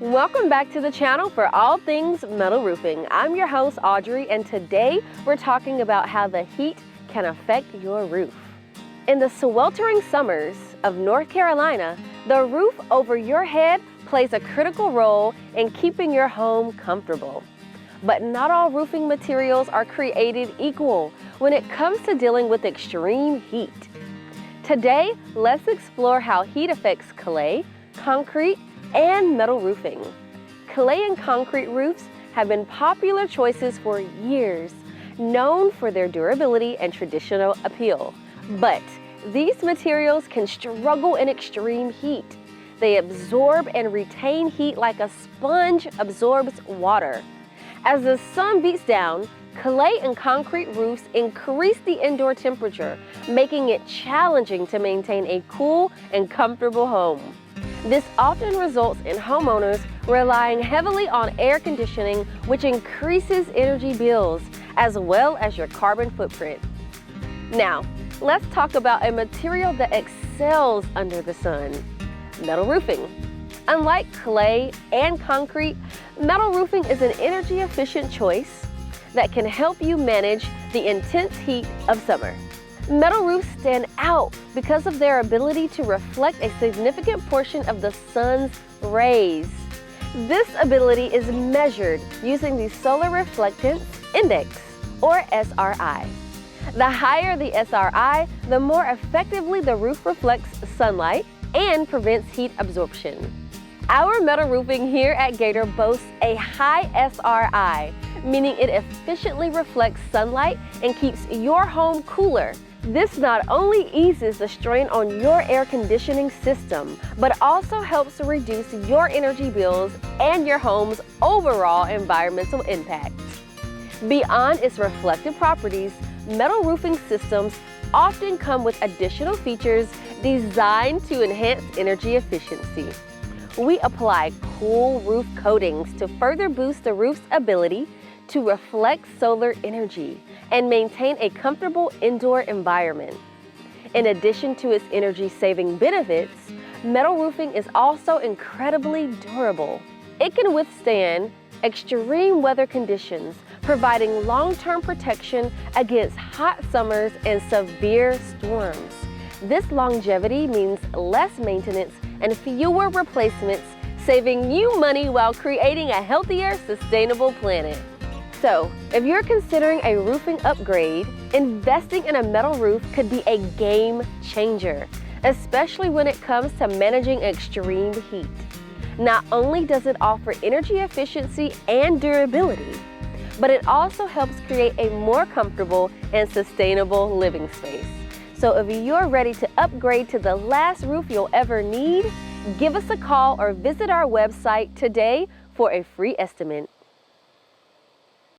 Welcome back to the channel for all things metal roofing. I'm your host, Audrey, and today we're talking about how the heat can affect your roof. In the sweltering summers of North Carolina, the roof over your head plays a critical role in keeping your home comfortable. But not all roofing materials are created equal when it comes to dealing with extreme heat. Today, let's explore how heat affects clay, concrete, and metal roofing. Clay and concrete roofs have been popular choices for years, known for their durability and traditional appeal. But these materials can struggle in extreme heat. They absorb and retain heat like a sponge absorbs water. As the sun beats down, clay and concrete roofs increase the indoor temperature, making it challenging to maintain a cool and comfortable home. This often results in homeowners relying heavily on air conditioning, which increases energy bills as well as your carbon footprint. Now, let's talk about a material that excels under the sun: metal roofing. Unlike clay and concrete, metal roofing is an energy-efficient choice that can help you manage the intense heat of summer. Metal roofs stand out because of their ability to reflect a significant portion of the sun's rays. This ability is measured using the Solar Reflectance Index, or SRI. The higher the SRI, the more effectively the roof reflects sunlight and prevents heat absorption. Our metal roofing here at Gator boasts a high SRI, meaning it efficiently reflects sunlight and keeps your home cooler. This not only eases the strain on your air conditioning system, but also helps to reduce your energy bills and your home's overall environmental impact. Beyond its reflective properties, metal roofing systems often come with additional features designed to enhance energy efficiency. We apply cool roof coatings to further boost the roof's ability to reflect solar energy and maintain a comfortable indoor environment. In addition to its energy-saving benefits, metal roofing is also incredibly durable. It can withstand extreme weather conditions, providing long-term protection against hot summers and severe storms. This longevity means less maintenance and fewer replacements, saving you money while creating a healthier, sustainable planet. So, if you're considering a roofing upgrade, investing in a metal roof could be a game changer, especially when it comes to managing extreme heat. Not only does it offer energy efficiency and durability, but it also helps create a more comfortable and sustainable living space. So if you're ready to upgrade to the last roof you'll ever need, give us a call or visit our website today for a free estimate.